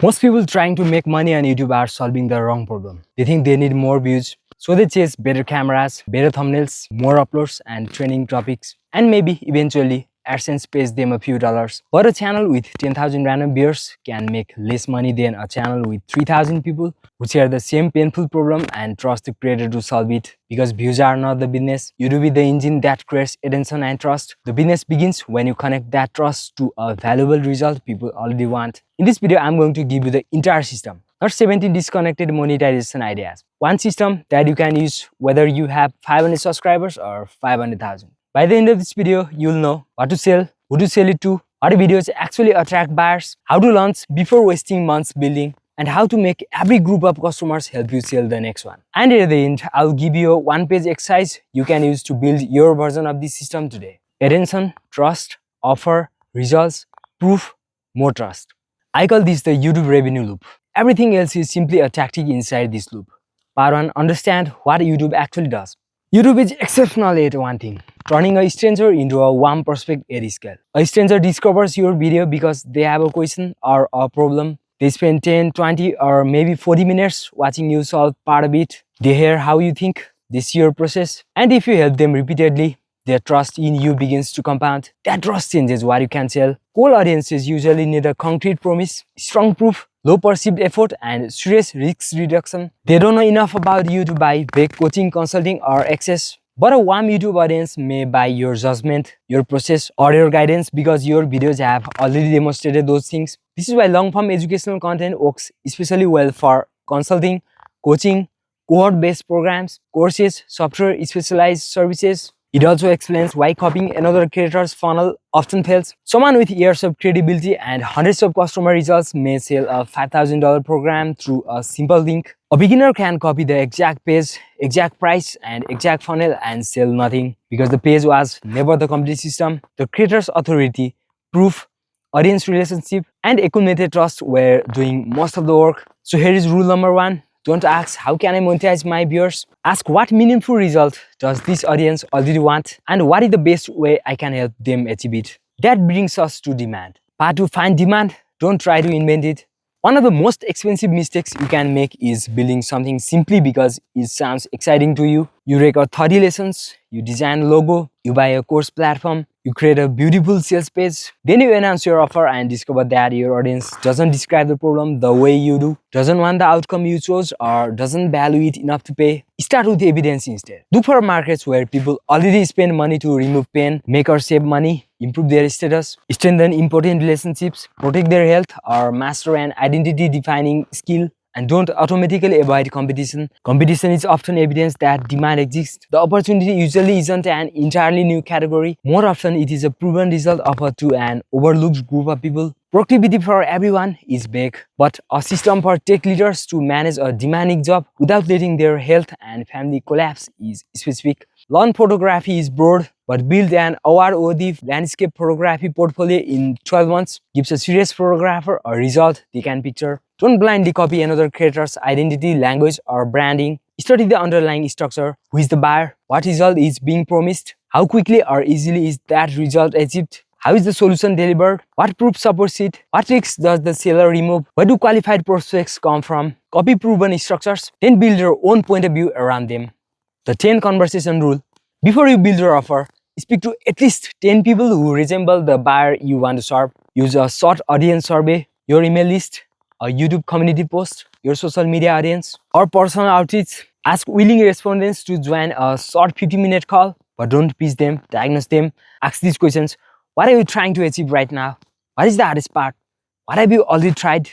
Most people trying to make money on YouTube are solving the wrong problem. They think they need more views, so they chase better cameras, better thumbnails, more uploads, and trending topics. And maybe eventually AdSense pays them a few dollars. But a channel with 10,000 random viewers can make less money than a channel with 3,000 people who share the same painful problem and trust the creator to solve it. Because views are not the business, YouTube is the engine that creates attention and trust. The business begins when you connect that trust to a valuable result people already want. In this video, I'm going to give you the entire system, not 17 disconnected monetization ideas. One system that you can use whether you have 500 subscribers or 500,000. By the end of this video, you'll know what to sell, who to sell it to, what videos actually attract buyers, how to launch before wasting months building, and how to make every group of customers help you sell the next one. And at the end, I'll give you a one-page exercise you can use to build your version of this system today. Attention, trust, offer, results, proof, more trust. I call this the YouTube revenue loop. Everything else is simply a tactic inside this loop. Part 1. Understand what YouTube actually does. YouTube is exceptional at one thing: turning a stranger into a warm prospect at scale. A stranger discovers your video because they have a question or a problem. They spend 10, 20 or maybe 40 minutes watching you solve part of it. They hear how you think, they see your process, and if you help them repeatedly, their trust in you begins to compound. That trust changes what you can sell. Cold audiences usually need a concrete promise, strong proof, low perceived effort, and serious risk reduction. They don't know enough about you to buy big coaching, consulting, or access. But a warm YouTube audience may buy your judgment, your process, or your guidance because your videos have already demonstrated those things. This is why long-form educational content works especially well for consulting, coaching, cohort-based programs, courses, software-specialized services. It also explains why copying another creator's funnel often fails. Someone with years of credibility and hundreds of customer results may sell a $5,000 program through a simple link. A beginner can copy the exact page, exact price, and exact funnel and sell nothing because the page was never the complete system. The creator's authority, proof, audience relationship, and accumulated trust were doing most of the work. So here is rule number 1. Don't ask how can I monetize my viewers. Ask what meaningful result does this audience already want and what is the best way I can help them achieve it. That brings us to demand. Part 2. Find demand. Don't try to invent it. One of the most expensive mistakes you can make is building something simply because it sounds exciting to you. You record 30 lessons, you design a logo, you buy a course platform, you create a beautiful sales page, then you announce your offer and discover that your audience doesn't describe the problem the way you do, doesn't want the outcome you chose, or doesn't value it enough to pay. Start with evidence instead. Look for markets where people already spend money to remove pain, make or save money, improve their status, strengthen important relationships, protect their health, or master an identity-defining skill. And don't automatically avoid competition. Competition is often evidence that demand exists. The opportunity usually isn't an entirely new category. More often, it is a proven result offered to an overlooked group of people. Productivity for everyone is big, but a system for tech leaders to manage a demanding job without letting their health and family collapse is specific. Lawn photography is broad, but build an award-worthy landscape photography portfolio in 12 months gives a serious photographer a result they can picture. Don't blindly copy another creator's identity, language, or branding. Study the underlying structure. Who is the buyer? What result is being promised? How quickly or easily is that result achieved? How is the solution delivered? What proof supports it? What risks does the seller remove? Where do qualified prospects come from? Copy proven structures, then build your own point of view around them. The 10 conversation rule. Before you build your offer, speak to at least 10 people who resemble the buyer you want to serve. Use a short audience survey, your email list, a YouTube community post, your social media audience, or personal outreach. Ask willing respondents to join a short 50-minute call, but don't pitch them, diagnose them. Ask these questions. What are you trying to achieve right now? What is the hardest part? What have you already tried?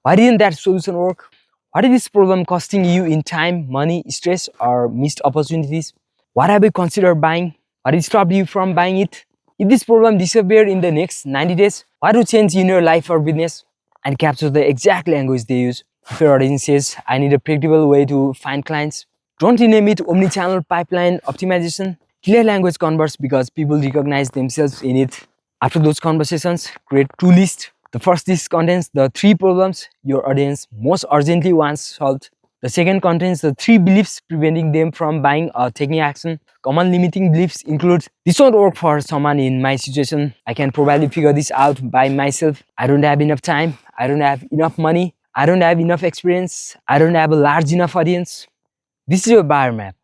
Why didn't that solution work? What is this problem costing you in time, money, stress, or missed opportunities? What have you considered buying? What stopped you from buying it? If this problem disappeared in the next 90 days, what would change in your life or business? And capture the exact language they use. If your audience says, I need a predictable way to find clients, don't rename it omni-channel pipeline optimization. Clear language converts because people recognize themselves in it. After those conversations, create 2 lists. The first list contains the 3 problems your audience most urgently wants solved. The second contains the 3 beliefs preventing them from buying or taking action. Common limiting beliefs include, this won't work for someone in my situation. I can probably figure this out by myself. I don't have enough time. I don't have enough money. I don't have enough experience. I don't have a large enough audience. This is your buyer map.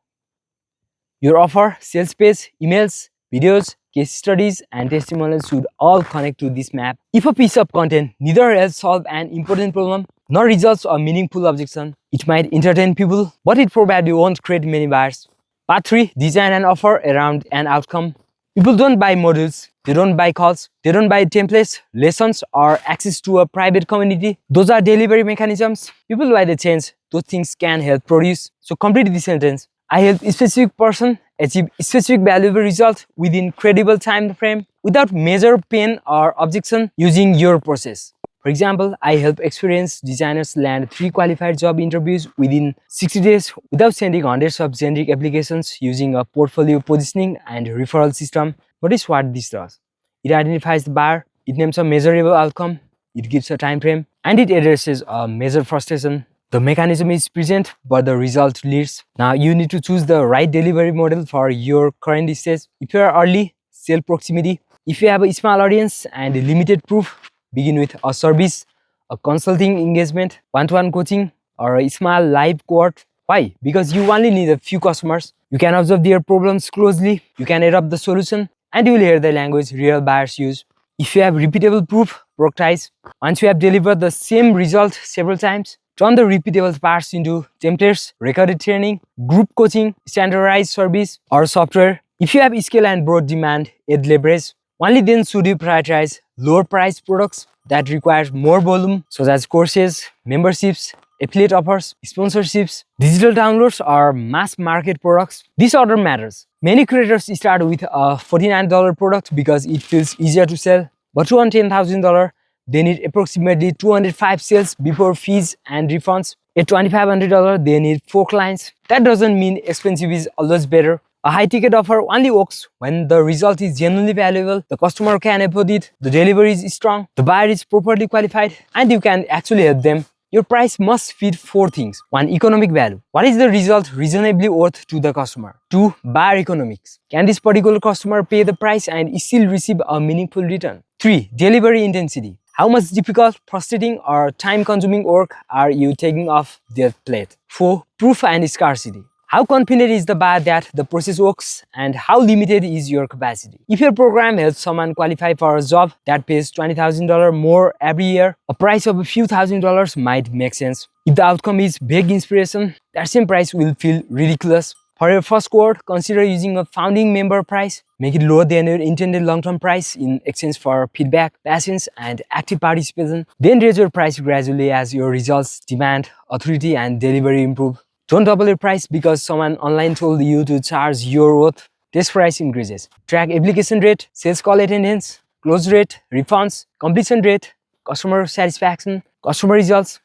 Your offer, sales page, emails, videos, case studies, and testimonials should all connect to this map. If a piece of content neither helps solve an important problem nor resolves a meaningful objection, it might entertain people, but it probably won't create many buyers. Part 3. Design an offer around an outcome. People don't buy modules, they don't buy calls, they don't buy templates, lessons, or access to a private community. Those are delivery mechanisms. People buy the change those things can help produce. So complete the sentence. I help a specific person achieve a specific valuable result within credible time frame without major pain or objection using your process. For example, I help experienced designers land 3 qualified job interviews within 60 days without sending hundreds of generic applications using a portfolio positioning and referral system. Notice what this does. It identifies the buyer, it names a measurable outcome, it gives a time frame, and it addresses a major frustration. The mechanism is present, but the result leads. Now you need to choose the right delivery model for your current stage. If you are early, sell proximity. If you have a small audience and limited proof, begin with a service, a consulting engagement, one-to-one coaching, or a small live cohort. Why? Because you only need a few customers. You can observe their problems closely, you can adopt the solution, and you will hear the language real buyers use. If you have repeatable proof, productize. Once you have delivered the same result several times, turn the repeatable parts into templates, recorded training, group coaching, standardized service, or software. If you have scale and broad demand, add leverage. Only then should you prioritize lower price products that require more volume, such as courses, memberships, affiliate offers, sponsorships, digital downloads, or mass market products. This order matters. Many creators start with a $49 product because it feels easier to sell, but to earn $10,000, they need approximately 205 sales before fees and refunds. At $2,500, they need 4 clients. That doesn't mean expensive is always better. A high-ticket offer only works when the result is genuinely valuable, the customer can afford it, the delivery is strong, the buyer is properly qualified, and you can actually help them. Your price must fit 4 things. 1. Economic value. What is the result reasonably worth to the customer? 2. Buyer economics. Can this particular customer pay the price and still receive a meaningful return? 3. Delivery intensity. How much difficult, frustrating, or time-consuming work are you taking off their plate? 4. Proof and scarcity. How confident is the buyer that the process works, and how limited is your capacity? If your program helps someone qualify for a job that pays $20,000 more every year, a price of a few $1,000s might make sense. If the outcome is big inspiration, that same price will feel ridiculous. For your first cohort, consider using a founding member price. Make it lower than your intended long-term price in exchange for feedback, patience, and active participation. Then raise your price gradually as your results, demand, authority, and delivery improve. Don't double your price because someone online told you to charge your worth. Test price increases. Track application rate, sales call attendance, close rate, refunds, completion rate, customer satisfaction, customer results.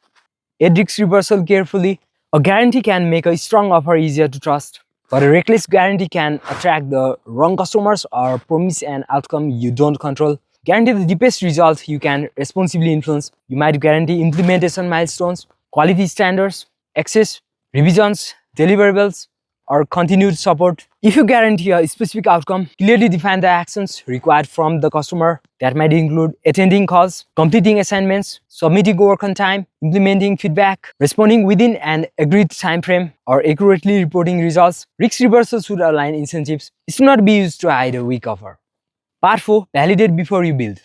Add risk reversal carefully. A guarantee can make a strong offer easier to trust, but a reckless guarantee can attract the wrong customers or promise an outcome you don't control. Guarantee the deepest result you can responsibly influence. You might guarantee implementation milestones, quality standards, access, revisions, deliverables, or continued support. If you guarantee a specific outcome, clearly define the actions required from the customer. That might include attending calls, completing assignments, submitting work on time, implementing feedback, responding within an agreed time frame, or accurately reporting results. Risk reversal should align incentives. It should not be used to hide a weak offer. Part 4. Validate before you build.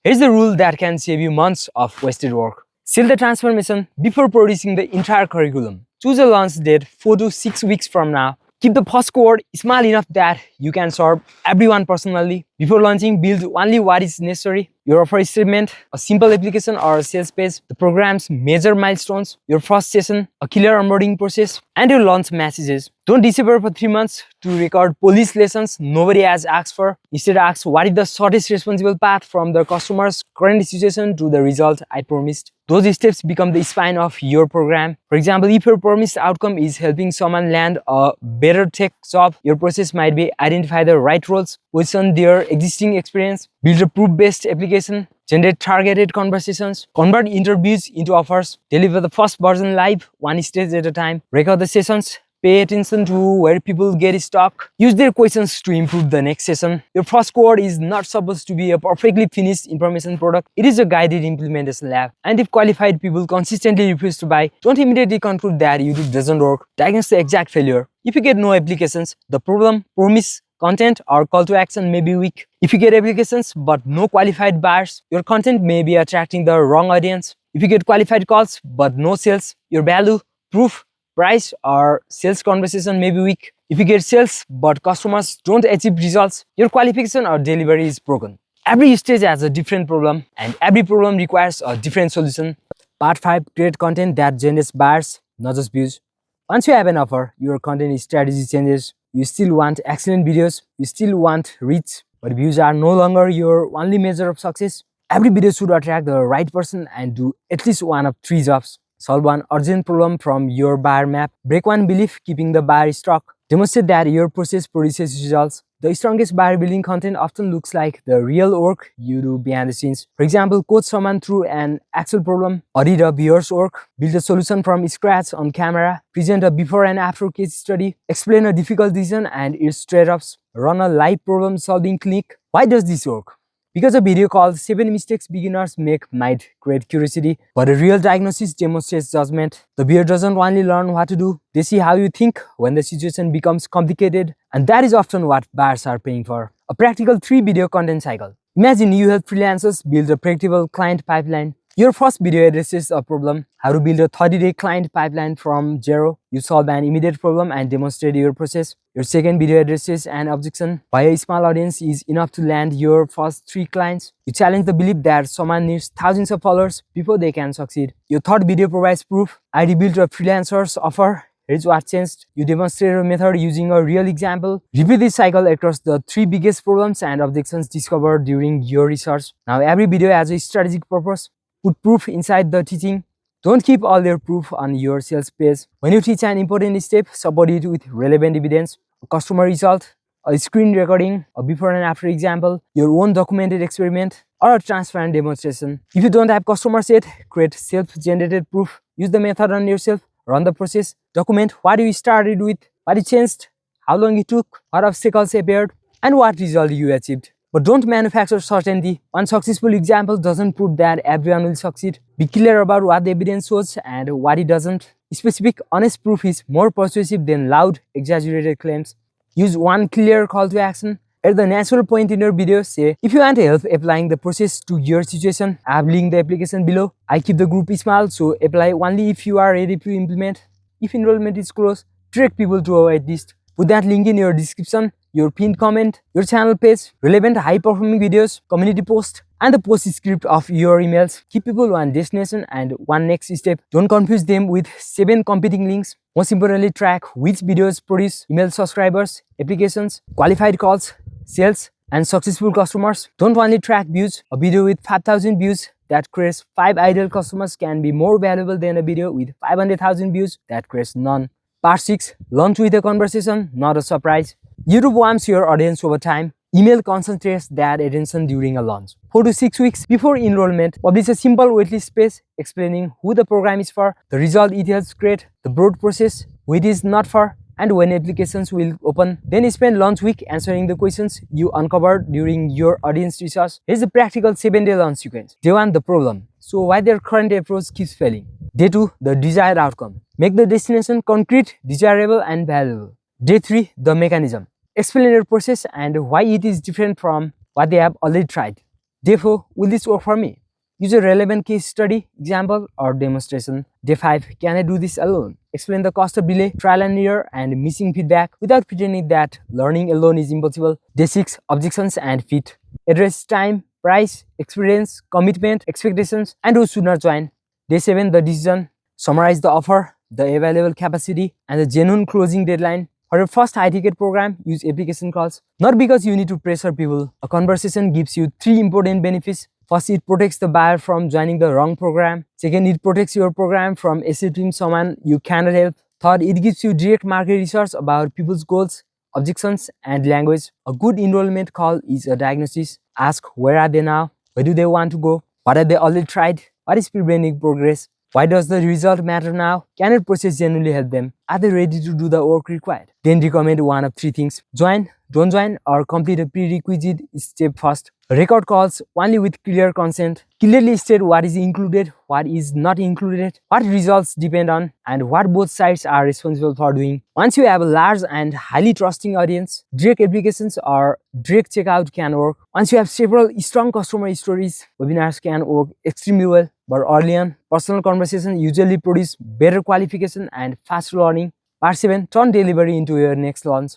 Here's the rule that can save you months of wasted work. Sell the transformation before producing the entire curriculum. Choose a launch date 4 to 6 weeks from now. Keep the first cohort small enough that you can serve everyone personally. Before launching, build only what is necessary. Your offer statement, a simple application or a sales page, the program's major milestones, your first session, a killer onboarding process, and your launch messages. Don't disappear for 3 months to record police lessons nobody has asked for. Instead, ask what is the shortest responsible path from the customer's current situation to the result I promised. Those steps become the spine of your program. For example, if your promised outcome is helping someone land a better tech job, your process might be identify the right roles, position their existing experience, build a proof-based application, generate targeted conversations, convert interviews into offers, deliver the first version live, one stage at a time, record the sessions, pay attention to where people get stuck, use their questions to improve the next session. Your first cohort is not supposed to be a perfectly finished information product. It is a guided implementation lab. And if qualified people consistently refuse to buy, don't immediately conclude that YouTube doesn't work. Diagnose the exact failure. If you get no applications, the problem, promise, content or call to action may be weak. If you get applications but no qualified buyers, your content may be attracting the wrong audience. If you get qualified calls but no sales, your value, proof, price or sales conversation may be weak. If you get sales but customers don't achieve results, your qualification or delivery is broken. Every stage has a different problem and every problem requires a different solution. Part 5. Create content that generates buyers, not just views. Once you have an offer, your content strategy changes. You still want excellent videos, you still want reach, but views are no longer your only measure of success. Every video should attract the right person and do at least one of 3 jobs. Solve one urgent problem from your buyer map. Break one belief keeping the buyer stuck. Demonstrate that your process produces results. The strongest buyer building content often looks like the real work you do behind the scenes. For example, coach someone through an actual problem, audit a viewer's work, build a solution from scratch on camera, present a before and after case study, explain a difficult decision and its trade-offs, run a live problem solving clinic. Why does this work? Because a video called 7 Mistakes Beginners Make might create curiosity, but a real diagnosis demonstrates judgment. The viewer doesn't only learn what to do, they see how you think when the situation becomes complicated, and that is often what buyers are paying for. A practical 3-video content cycle. Imagine you help freelancers build a predictable client pipeline. Your first video addresses a problem, how to build a 30-day client pipeline from zero. You solve an immediate problem and demonstrate your process. Your second video addresses an objection, why a small audience is enough to land your first 3 clients. You challenge the belief that someone needs thousands of followers before they can succeed. Your third video provides proof. I rebuilt a freelancer's offer. Here's what changed. You demonstrate a method using a real example. Repeat this cycle across the 3 biggest problems and objections discovered during your research. Now every video has a strategic purpose. Put proof inside the teaching. Don't keep all your proof on your sales page. When you teach an important step, support it with relevant evidence, a customer result, a screen recording, a before and after example, your own documented experiment, or a transparent demonstration. If you don't have customers yet, create self-generated proof. Use the method on yourself. Run the process. Document what you started with, what you changed, how long it took, what obstacles appeared, and what result you achieved. But don't manufacture certainty. One successful example doesn't prove that everyone will succeed. Be clear about what the evidence shows and what it doesn't. Specific, honest proof is more persuasive than loud, exaggerated claims. Use one clear call to action. At the natural point in your video, say, if you want help applying the process to your situation, I have linked the application below. I keep the group small, so apply only if you are ready to implement. If enrollment is closed, direct people to our waitlist. Put that link in your description, your pinned comment, your channel page, relevant high-performing videos, community post, and the post script of your emails. Keep people one destination and one next step. Don't confuse them with 7 competing links. Most importantly, track which videos produce email subscribers, applications, qualified calls, sales, and successful customers. Don't only track views. A video with 5,000 views that creates 5 ideal customers can be more valuable than a video with 500,000 views that creates none. Part 6. Launch with a conversation, not a surprise. YouTube warms your audience over time. Email concentrates that attention during a launch. 4 to 6 weeks before enrollment, publish a simple waitlist page explaining who the program is for, the result it helps create, the broad process, who it is not for, and when applications will open. Then spend launch week answering the questions you uncovered during your audience research. Here's a practical 7-day launch sequence. Day 1, the problem. So why their current approach keeps failing. Day 2, the desired outcome. Make the destination concrete, desirable, and valuable. Day 3, the mechanism. Explain your process and why it is different from what they have already tried. Day 4, will this work for me? Use a relevant case study, example, or demonstration. Day 5, can I do this alone? Explain the cost of delay, trial and error, and missing feedback without pretending that learning alone is impossible. Day 6, objections and fit. Address time, price, experience, commitment, expectations, and who should not join. Day 7, the decision. Summarize the offer, the available capacity, and the genuine closing deadline. For your first high-ticket program, use application calls. Not because you need to pressure people. A conversation gives you 3 important benefits. First, it protects the buyer from joining the wrong program. Second, it protects your program from accepting someone you cannot help. Third, it gives you direct market research about people's goals, objections, and language. A good enrollment call is a diagnosis. Ask, where are they now? Where do they want to go? What have they already tried? What is preventing progress? Why does the result matter now? Can your process genuinely help them? Are they ready to do the work required? Then recommend one of three things: join, don't join, or complete a prerequisite step first. Record calls only with clear consent. Clearly state what is included, what is not included, what results depend on, and what both sides are responsible for doing. Once you have a large and highly trusting audience, direct applications or direct checkout can work. Once you have several strong customer stories, webinars can work extremely well. But early on, personal conversation usually produce better qualification and faster learning. Part 7. Turn delivery into your next launch.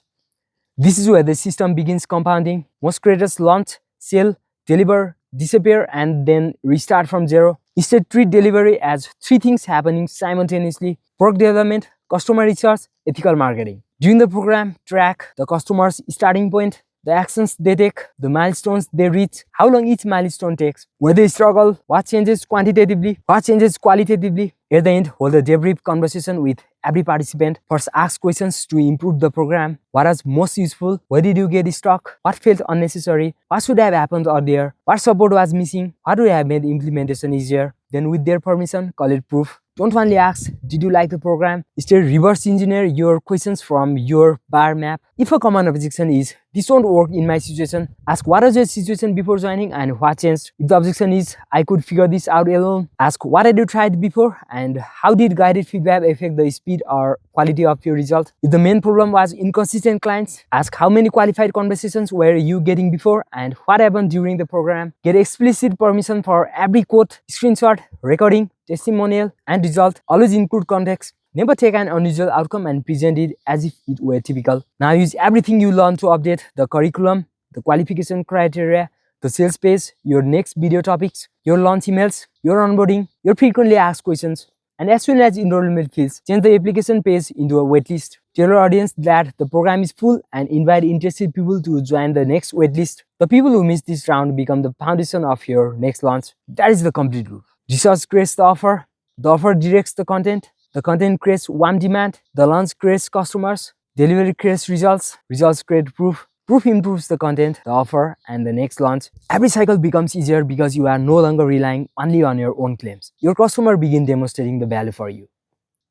This is where the system begins compounding. Most creators launch, sell, deliver, disappear, and then restart from zero. Instead, treat delivery as three things happening simultaneously: product development, customer research, ethical marketing. During the program, track the customer's starting point, the actions they take, the milestones they reach, how long each milestone takes, where they struggle, what changes quantitatively, what changes qualitatively. At the end, hold a debrief conversation with every participant. First, ask questions to improve the program. What was most useful? Where did you get stuck? What felt unnecessary? What should have happened earlier? What support was missing? How do I have made implementation easier? Then, with their permission, call it proof. Don't only ask, did you like the program? Instead, reverse engineer your questions from your bar map. If a common objection is, this won't work in my situation, ask what was your situation before joining and what changed. If the objection is, I could figure this out alone, ask what had you tried before and how did guided feedback affect the speed or quality of your result. If the main problem was inconsistent clients, ask how many qualified conversations were you getting before and what happened during the program. Get explicit permission for every quote, screenshot, recording, testimonial, and result. Always include context. Never take an unusual outcome and present it as if it were typical. Now use everything you learn to update the curriculum, the qualification criteria, the sales page, your next video topics, your launch emails, your onboarding, your frequently asked questions. And as soon as enrollment fills, change the application page into a waitlist. Tell your audience that the program is full and invite interested people to join the next waitlist. The people who miss this round become the foundation of your next launch. That is the complete rule. Research creates the offer directs the content creates warm demand, the launch creates customers, delivery creates results create proof, proof improves the content, the offer, and the next launch. Every cycle becomes easier because you are no longer relying only on your own claims. Your customer begin demonstrating the value for you.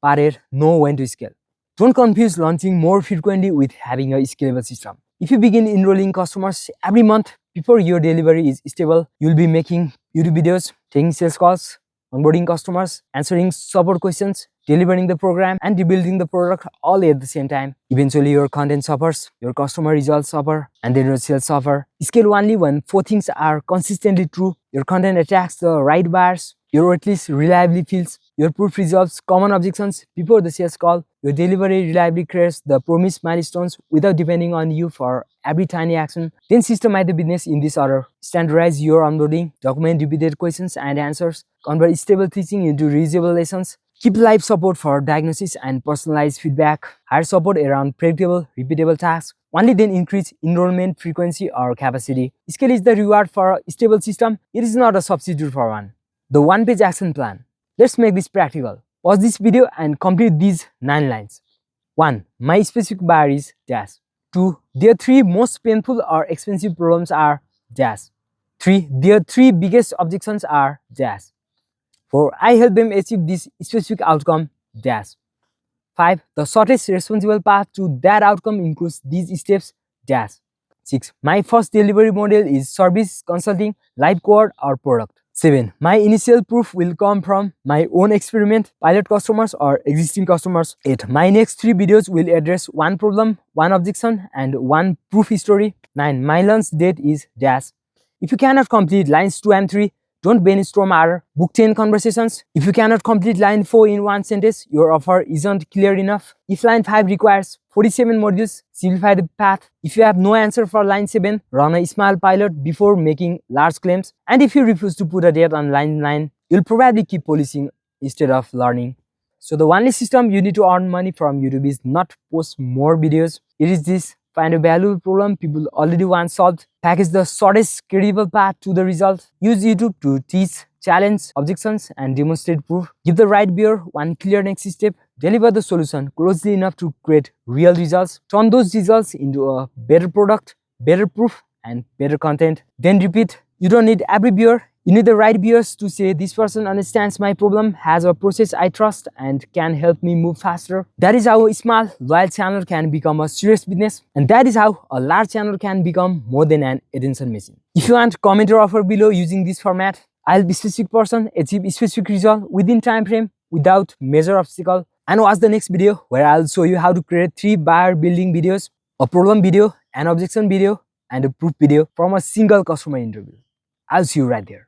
Part 8. Know when to scale. Don't confuse launching more frequently with having a scalable system. If you begin enrolling customers every month before your delivery is stable, you'll be making YouTube videos, taking sales calls, onboarding customers, answering support questions, delivering the program, and rebuilding the product all at the same time. Eventually, your content suffers, your customer results suffer, and then your sales suffer. Scale only when four things are consistently true. Your content attracts the right buyers, your waitlist reliably fills, your proof resolves common objections before the sales call, your delivery reliably creates the promised milestones without depending on you for every tiny action. Then systemize the business in this order. Standardize your onboarding, document repeated questions and answers, convert stable teaching into reusable lessons, keep live support for diagnosis and personalized feedback, hire support around predictable, repeatable tasks. Only then increase enrollment frequency or capacity. Scale is the reward for a stable system. It is not a substitute for one. The one-page action plan. Let's make this practical. Pause this video and complete these 9 lines. 1. My specific buyer is dash. 2. Their 3 most painful or expensive problems are dash. 3. Their 3 biggest objections are dash. 4. I help them achieve this specific outcome dash. 5. The shortest responsible path to that outcome includes these steps dash. 6. My first delivery model is service, consulting, live cohort, or product. 7. My initial proof will come from my own experiment, pilot customers, or existing customers. 8. My next 3 videos will address one problem, one objection, and one proof story. 9. My launch date is dash. If you cannot complete lines 2 and 3, don't brainstorm harder. Book 10 conversations. If you cannot complete line 4 in one sentence, your offer isn't clear enough. If line 5 requires 47 modules, simplify the path. If you have no answer for line 7, run a small pilot before making large claims. And if you refuse to put a date on line 9, you'll probably keep policing instead of learning. So the only system you need to earn money from YouTube is not post more videos. It is this. Find a valuable problem people already want solved. Package the shortest credible path to the result. Use YouTube to teach, challenge objections, and demonstrate proof. Give the right buyer one clear next step. Deliver the solution closely enough to create real results. Turn those results into a better product, better proof, and better content. Then repeat You don't need every viewer. You need the right viewers to say this person understands my problem, has a process I trust, and can help me move faster. That is how a small, loyal channel can become a serious business. And that is how a large channel can become more than an attention machine. If you want, comment or offer below using this format. I'll be specific person, achieve specific result within time frame without major obstacle. And watch the next video where I'll show you how to create 3 buyer building videos, a problem video, an objection video, and a proof video from a single customer interview. I'll see you right there.